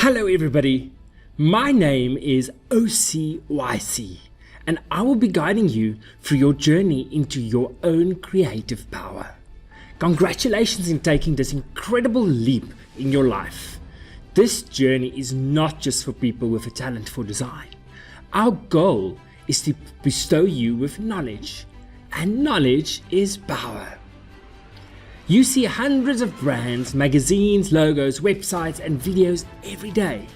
Hello everybody, my name is OCYC and I will be guiding you through your journey into your own creative power. Congratulations in taking this incredible leap in your life. This journey is not just for people with a talent for design. Our goal is to bestow you with knowledge, and knowledge is power. You see hundreds of brands, magazines, logos, websites and videos every day.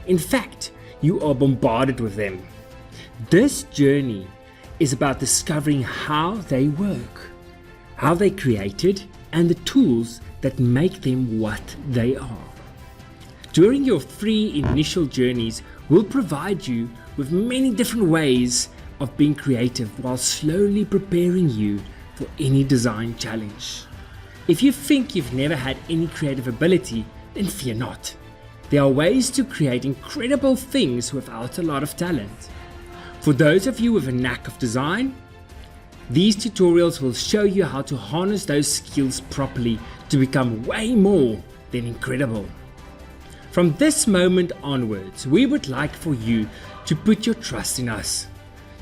In fact, you are bombarded with them. This journey is about discovering how they work, how they created, and the tools that make them what they are. During your free initial journeys, we'll provide you with many different ways of being creative while slowly preparing you for any design challenge. If you think you've never had any creative ability, then fear not. There are ways to create incredible things without a lot of talent. For those of you with a knack of design, these tutorials will show you how to harness those skills properly to become way more than incredible. From this moment onwards, we would like for you to put your trust in us.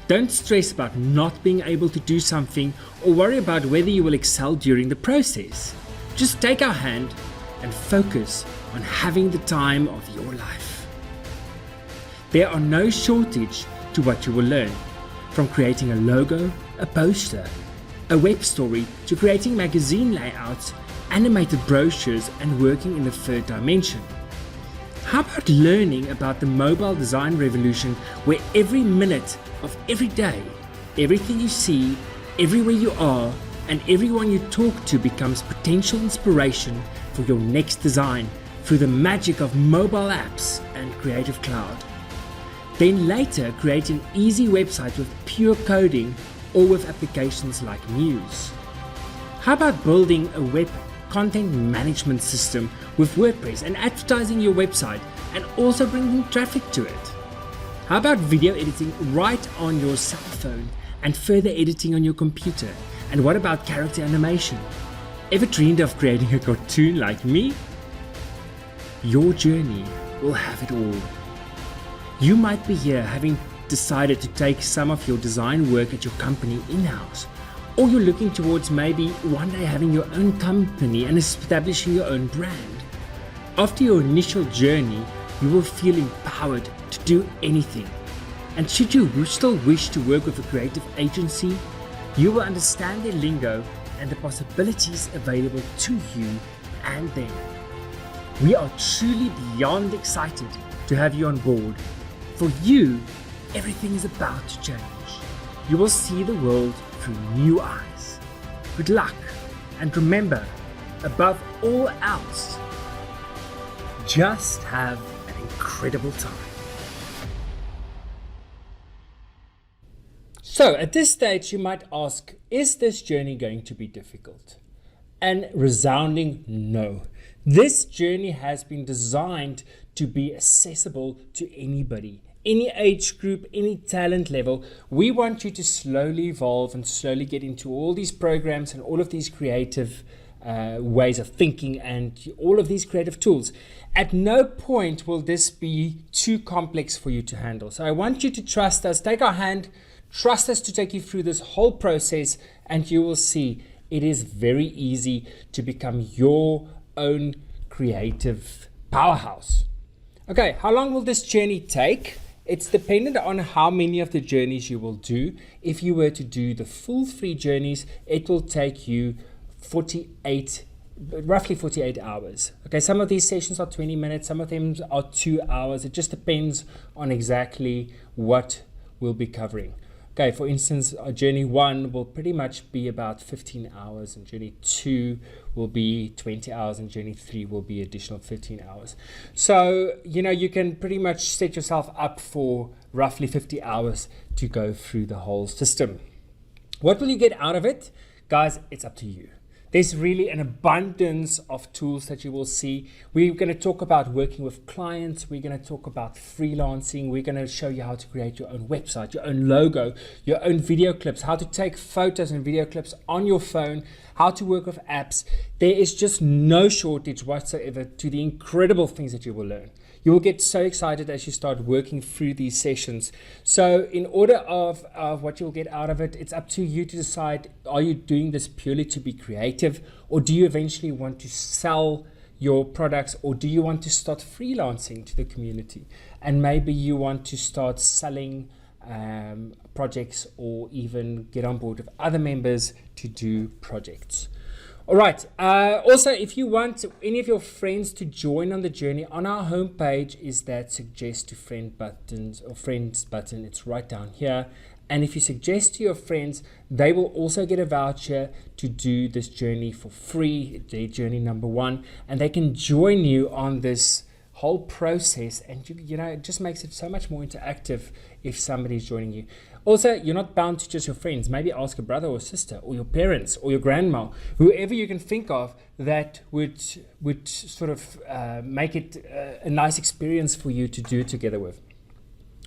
Don't stress about not being able to do something or worry about whether you will excel during the process. Just take our hand and focus on having the time of your life. There are no shortage to what you will learn, from creating a logo, a poster, a web story, to creating magazine layouts, animated brochures, and working in the third dimension. How about learning about the mobile design revolution, where every minute of every day, everything you see, everywhere you are, and everyone you talk to becomes potential inspiration for your next design through the magic of mobile apps and Creative Cloud. Then later, create an easy website with pure coding or with applications like Muse. How about building a web content management system with WordPress and advertising your website and also bringing traffic to it? How about video editing right on your cell phone and further editing on your computer? And what about character animation? Ever dreamed of creating a cartoon like me? Your journey will have it all. You might be here having decided to take some of your design work at your company in-house, or you're looking towards maybe one day having your own company and establishing your own brand. After your initial journey, you will feel empowered to do anything. And should you still wish to work with a creative agency, you will understand their lingo and the possibilities available to you and them. We are truly beyond excited to have you on board. For you, everything is about to change. You will see the world through new eyes. Good luck, and remember, above all else, just have an incredible time. So at this stage you might ask, is this journey going to be difficult? And resounding no. This journey has been designed to be accessible to anybody, any age group, any talent level. We want you to slowly evolve and slowly get into all these programs and all of these creative ways of thinking and all of these creative tools. At no point will this be too complex for you to handle. So I want you to trust us, take our hand, trust us to take you through this whole process, and you will see it is very easy to become your own creative powerhouse. Okay, how long will this journey take? It's dependent on how many of the journeys you will do. If you were to do the full 3 journeys, it will take you roughly 48 hours. Okay, some of these sessions are 20 minutes, some of them are 2 hours. It just depends on exactly what we'll be covering. Okay, for instance, journey 1 will pretty much be about 15 hours, and journey 2 will be 20 hours, and journey 3 will be additional 15 hours. So, you can pretty much set yourself up for roughly 50 hours to go through the whole system. What will you get out of it? Guys, it's up to you. There's really an abundance of tools that you will see. We're going to talk about working with clients. We're going to talk about freelancing. We're going to show you how to create your own website, your own logo, your own video clips, how to take photos and video clips on your phone, how to work with apps. There is just no shortage whatsoever to the incredible things that you will learn. You'll get so excited as you start working through these sessions. So in order of what you'll get out of it, it's up to you to decide, are you doing this purely to be creative, or do you eventually want to sell your products, or do you want to start freelancing to the community? And maybe you want to start selling projects, or even get on board with other members to do projects. All right. Also, if you want any of your friends to join on the journey, on our homepage is that suggest to friend buttons or friends button. It's right down here. And if you suggest to your friends, they will also get a voucher to do this journey for free, their journey number 1, and they can join you on this whole process. And you know, it just makes it so much more interactive if somebody's joining you. Also, you're not bound to just your friends. Maybe ask a brother or sister, or your parents, or your grandma, whoever you can think of that would sort of make it a nice experience for you to do together with.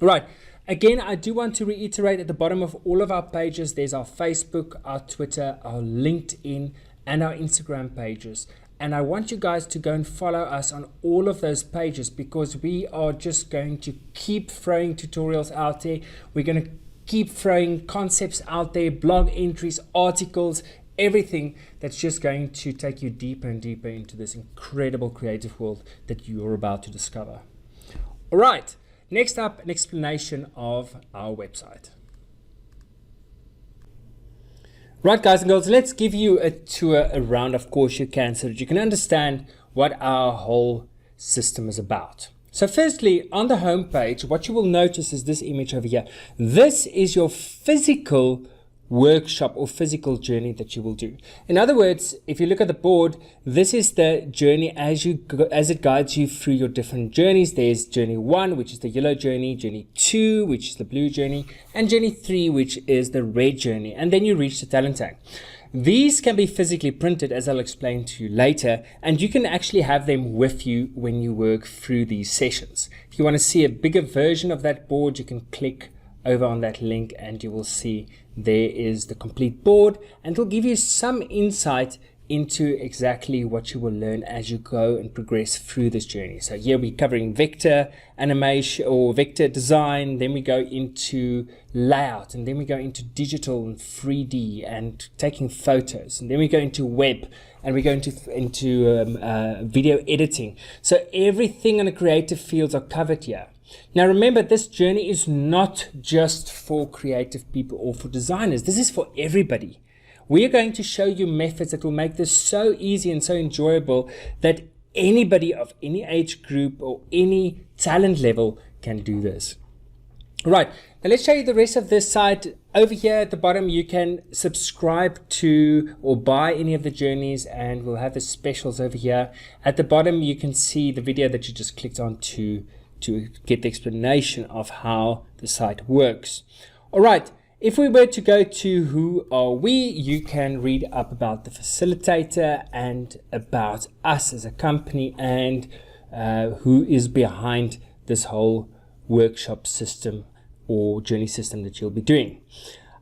Right. Again, I do want to reiterate, at the bottom of all of our pages, there's our Facebook, our Twitter, our LinkedIn, and our Instagram pages. And I want you guys to go and follow us on all of those pages, because we are just going to keep throwing tutorials out there. We're going to keep throwing concepts out there, blog entries, articles, everything that's just going to take you deeper and deeper into this incredible creative world that you're about to discover. All right, next up, an explanation of our website. Right, guys and girls, let's give you a tour around, of course you can, so that you can understand what our whole system is about. So firstly, on the home page, what you will notice is this image over here. This is your physical workshop or physical journey that you will do. In other words, if you look at the board, this is the journey as it guides you through your different journeys. There's journey 1, which is the yellow journey, journey 2, which is the blue journey, and journey 3, which is the red journey. And then you reach the talent tank. These can be physically printed, as I'll explain to you later, and you can actually have them with you when you work through these sessions. If you want to see a bigger version of that board, you can click over on that link and you will see there is the complete board, and it'll give you some insight into exactly what you will learn as you go and progress through this journey. So here we're covering vector animation or vector design, then we go into layout, and then we go into digital and 3D and taking photos, and then we go into web, and we go into video editing. So everything in the creative fields are covered here. Now remember, this journey is not just for creative people or for designers. This is for everybody. We are going to show you methods that will make this so easy and so enjoyable that anybody of any age group or any talent level can do this. Right, now let's show you the rest of this site. Over here at the bottom, you can subscribe to or buy any of the journeys, and we'll have the specials over here. At the bottom, you can see the video that you just clicked on to get the explanation of how the site works. All right. If we were to go to who are we, you can read up about the facilitator and about us as a company, and who is behind this whole workshop system or journey system that you'll be doing.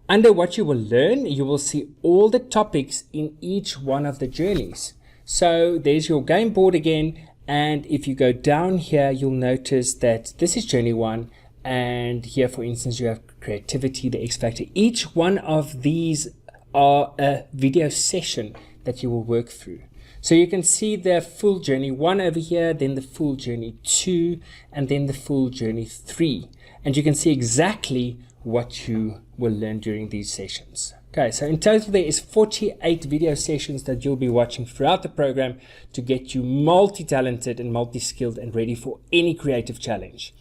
Under what you will learn, you will see all the topics in each one of the journeys. So there's your game board again, and if you go down here, you'll notice that this is journey 1. And here, for instance, you have creativity, the X factor. Each one of these are a video session that you will work through. So you can see the full journey 1 over here, then the full journey 2, and then the full journey 3. And you can see exactly what you will learn during these sessions. Okay, so in total there is 48 video sessions that you'll be watching throughout the program to get you multi-talented and multi-skilled and ready for any creative challenge.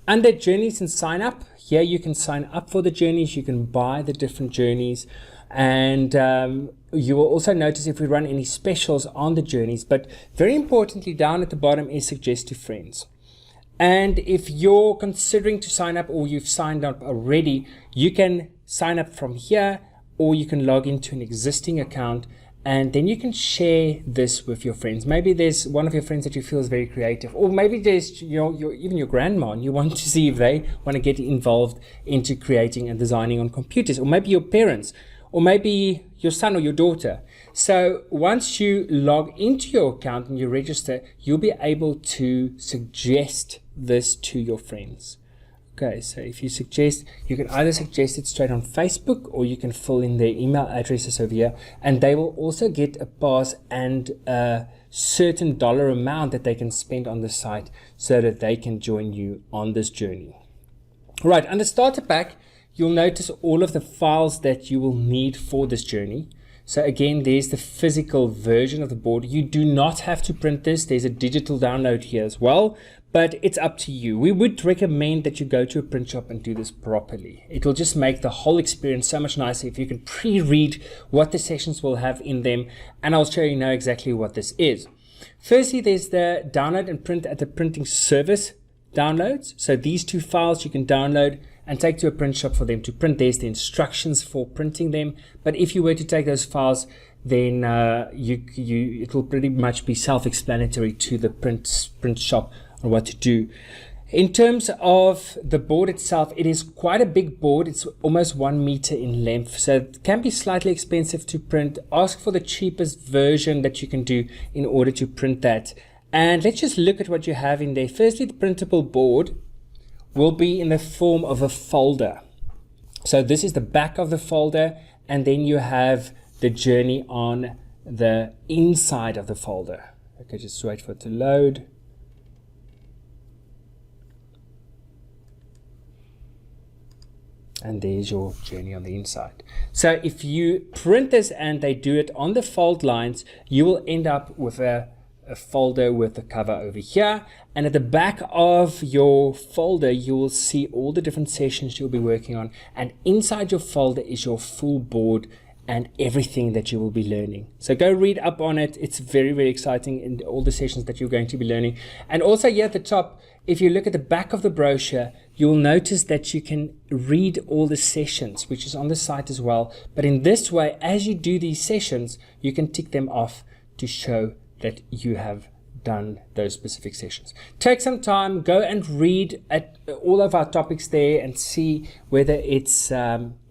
Under journeys and sign up, here you can sign up for the journeys, you can buy the different journeys, and you will also notice if we run any specials on the journeys. But very importantly, down at the bottom is suggest to friends. And if you're considering to sign up or you've signed up already, you can sign up from here, or you can log into an existing account, and then you can share this with your friends. Maybe there's one of your friends that you feel is very creative, or maybe there's even your grandma, and you want to see if they want to get involved into creating and designing on computers, or maybe your parents, or maybe your son or your daughter. So once you log into your account and you register, you'll be able to suggest this to your friends. Okay, so if you suggest, you can either suggest it straight on Facebook, or you can fill in their email addresses over here, and they will also get a pass and a certain dollar amount that they can spend on the site so that they can join you on this journey. Right, under starter pack, you'll notice all of the files that you will need for this journey. So again, there's the physical version of the board. You do not have to print this. There's a digital download here as well, but it's up to you. We would recommend that you go to a print shop and do this properly. It will just make the whole experience so much nicer if you can pre-read what the sessions will have in them, and I'll show you now exactly what this is. Firstly, there's the download and print at the printing service downloads. So these two files you can download and take to a print shop for them to print. There's the instructions for printing them, but if you were to take those files, then it will pretty much be self-explanatory to the print shop on what to do. In terms of the board itself, it is quite a big board. It's almost 1 meter in length, so it can be slightly expensive to print. Ask for the cheapest version that you can do in order to print that. And let's just look at what you have in there. Firstly, the printable board will be in the form of a folder. So this is the back of the folder, and then you have the journey on the inside of the folder. Okay, just wait for it to load. And there's your journey on the inside. So if you print this and they do it on the fold lines, you will end up with a folder with the cover over here, and at the back of your folder you will see all the different sessions you'll be working on, and inside your folder is your full board and everything that you will be learning. So go read up on it. It's very, very exciting in all the sessions that you're going to be learning. And also here at the top, if you look at the back of the brochure, you will notice that you can read all the sessions, which is on the site as well. But in this way, as you do these sessions, you can tick them off to show that you have done those specific sessions. Take some time, go and read at all of our topics there and see whether it's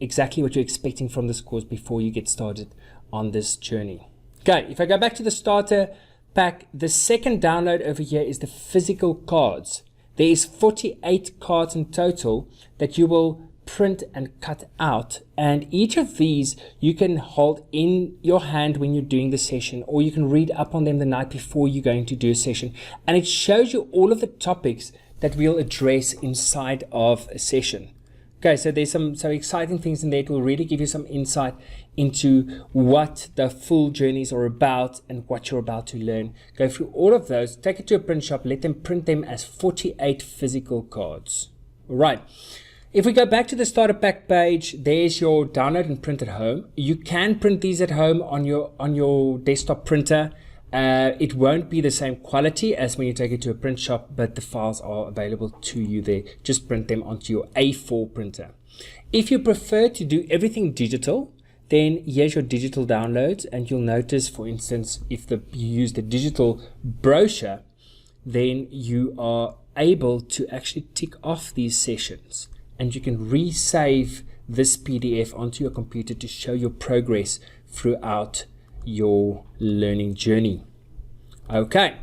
exactly what you're expecting from this course before you get started on this journey. Okay, if I go back to the starter pack, the second download over here is the physical cards. There is 48 cards in total that you will print and cut out, and each of these you can hold in your hand when you're doing the session, or you can read up on them the night before you're going to do a session, and it shows you all of the topics that we'll address inside of a session. Okay, so there's some exciting things in there. It will really give you some insight into what the full journeys are about and what you're about to learn. Go through all of those, take it to a print shop, let them print them as 48 physical cards. All right. If we go back to the starter pack page, there's your download and print at home. You can print these at home on your desktop printer. It won't be the same quality as when you take it to a print shop, but the files are available to you there. Just print them onto your A4 printer. If you prefer to do everything digital, then here's your digital downloads, and you'll notice, for instance, if you use the digital brochure, then you are able to actually tick off these sessions. And you can resave this PDF onto your computer to show your progress throughout your learning journey. Okay,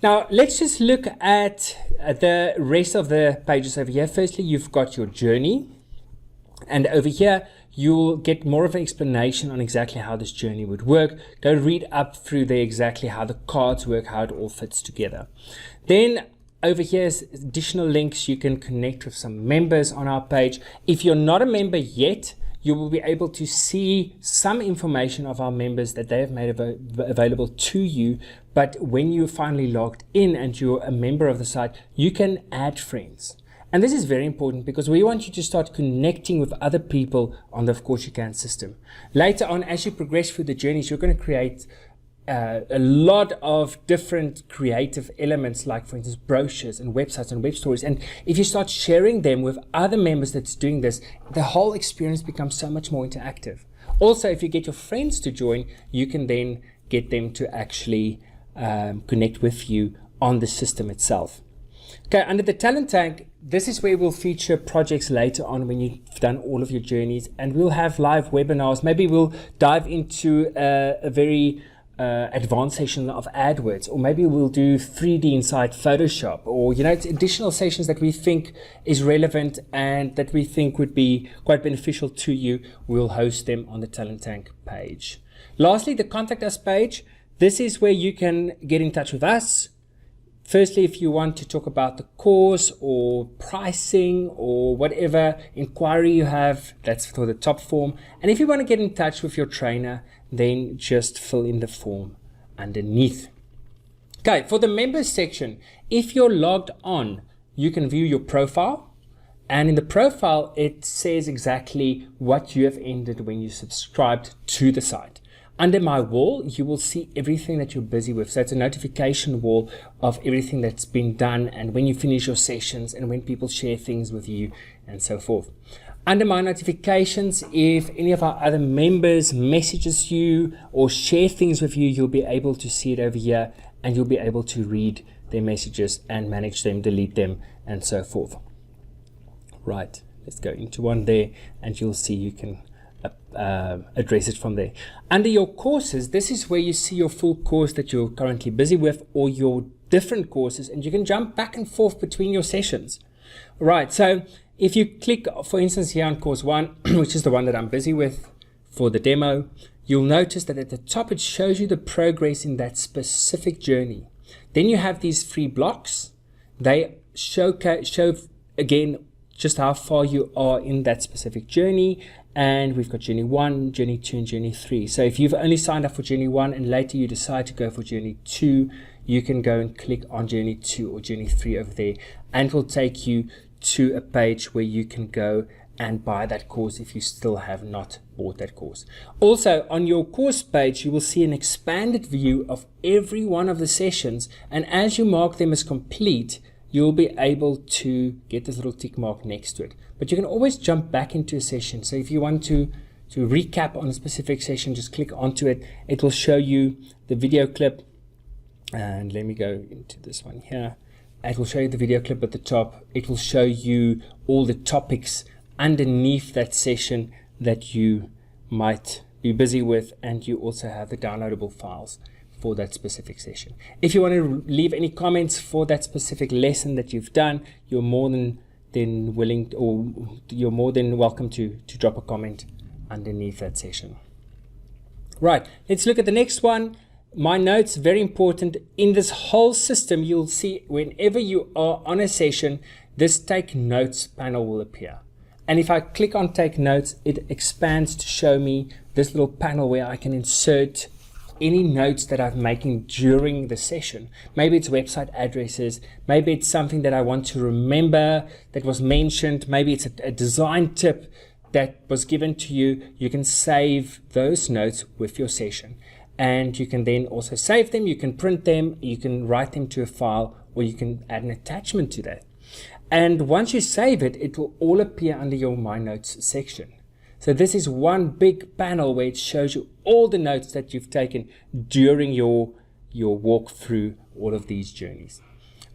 now let's just look at the rest of the pages over here. Firstly, you've got your journey, and over here you'll get more of an explanation on exactly how this journey would work. Go read up through there exactly how the cards work, how it all fits together. Then over here is additional links. You can connect with some members on our page. If you're not a member yet, you will be able to see some information of our members that they have made available to you. But when you're finally logged in and you're a member of the site, you can add friends. And this is very important because we want you to start connecting with other people on the Of Course You Can system. Later on, as you progress through the journeys, you're going to create a lot of different creative elements, like for instance brochures and websites and web stories, and if you start sharing them with other members that's doing this, the whole experience becomes so much more interactive. Also, if you get your friends to join, you can then get them to actually connect with you on the system itself. Okay, under the talent tank, this is where we'll feature projects later on when you've done all of your journeys, and we'll have live webinars. Maybe we'll dive into a very advanced session of AdWords, or maybe we'll do 3D inside Photoshop, or it's additional sessions that we think is relevant and that we think would be quite beneficial to you. We'll host them on the Talent Tank page. Lastly, the contact us page. This is where you can get in touch with us. Firstly, if you want to talk about the course or pricing or whatever inquiry you have, that's for the top form. And if you want to get in touch with your trainer, then just fill in the form underneath. Okay, for the members section, if you're logged on, you can view your profile. And in the profile, it says exactly what you have entered when you subscribed to the site. Under my wall, you will see everything that you're busy with. So it's a notification wall of everything that's been done and when you finish your sessions and when people share things with you and so forth. Under my notifications, if any of our other members messages you or share things with you, you'll be able to see it over here and you'll be able to read their messages and manage them, delete them, and so forth. Right, let's go into one there and you'll see you can address it from there. Under your courses, this is where you see your full course that you're currently busy with or your different courses, and you can jump back and forth between your sessions. Right, so if you click, for instance, here on course 1, which is the one that I'm busy with for the demo, you'll notice that at the top it shows you the progress in that specific journey. Then you have these 3 blocks. They show again just how far you are in that specific journey. And we've got journey 1, journey 2, and journey 3. So if you've only signed up for journey 1 and later you decide to go for journey 2, you can go and click on journey 2 or journey 3 over there, and it will take you to a page where you can go and buy that course if you still have not bought that course. Also, on your course page, you will see an expanded view of every one of the sessions, and as you mark them as complete, you'll be able to get this little tick mark next to it. But you can always jump back into a session. So if you want to recap on a specific session, just click onto it. It will show you the video clip. And let me go into this one here. It will show you the video clip at the top. It will show you all the topics underneath that session that you might be busy with. And you also have the downloadable files for that specific session. If you want to leave any comments for that specific lesson that you've done, you're more than welcome to drop a comment underneath that session. Right, let's look at the next one. My notes, very important. In this whole system, you'll see whenever you are on a session, this take notes panel will appear. And if I click on take notes, it expands to show me this little panel where I can insert any notes that I'm making during the session. Maybe it's website addresses, maybe it's something that I want to remember that was mentioned, maybe it's a design tip that was given to you. You can save those notes with your session, and you can then also save them, you can print them, you can write them to a file, or you can add an attachment to that. And once you save it, it will all appear under your My Notes section. So this is one big panel where it shows you all the notes that you've taken during your walk through all of these journeys.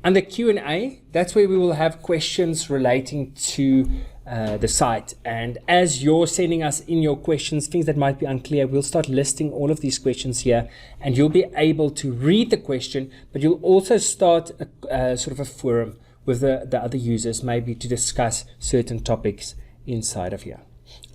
Under Q&A, that's where we will have questions relating to the site. And as you're sending us in your questions, things that might be unclear, we'll start listing all of these questions here, and you'll be able to read the question, but you'll also start a sort of a forum with the other users, maybe to discuss certain topics inside of here.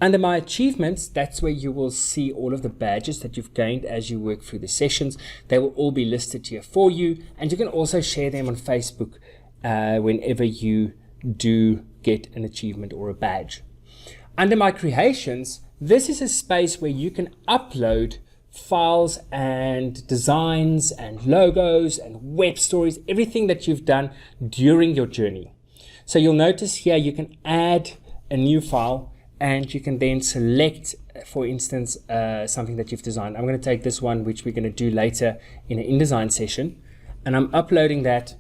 Under my achievements, that's where you will see all of the badges that you've gained as you work through the sessions. They will all be listed here for you, and you can also share them on Facebook whenever you do get an achievement or a badge. Under my creations, this is a space where you can upload files and designs and logos and web stories, everything that you've done during your journey. So you'll notice here you can add a new file, and you can then select, for instance, something that you've designed. I'm going to take this one, which we're going to do later in an InDesign session, and I'm uploading that,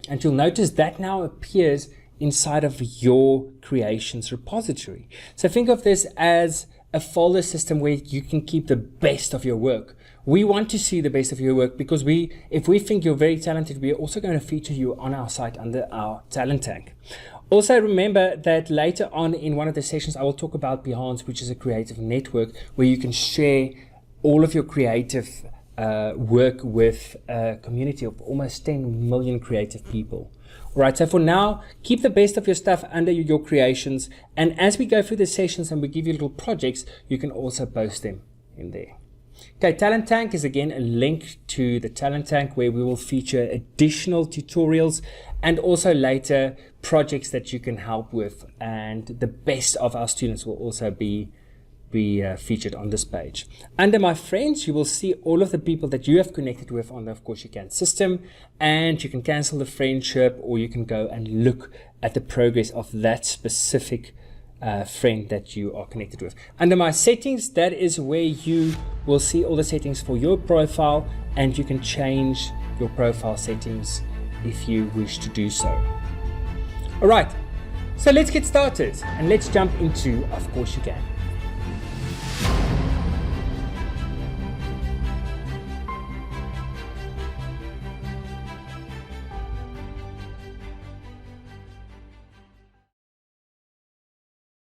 and you'll notice that now appears inside of your creations repository. So think of this as a folder system where you can keep the best of your work. We want to see the best of your work because if we think you're very talented, we're also going to feature you on our site under our talent tank. Also remember that later on in one of the sessions, I will talk about Behance, which is a creative network where you can share all of your creative work with a community of almost 10 million creative people. All right, so for now, keep the best of your stuff under your creations. And as we go through the sessions and we give you little projects, you can also post them in there. Okay, Talent Tank is again a link to the Talent Tank where we will feature additional tutorials and also later projects that you can help with. And the best of our students will also be featured on this page. Under my friends, you will see all of the people that you have connected with on the Of Course You Can system, and you can cancel the friendship, or you can go and look at the progress of that specific friend that you are connected with. Under my settings, that is where you will see all the settings for your profile, and you can change your profile settings if you wish to do so. All right, so let's get started and let's jump into Of Course You Can.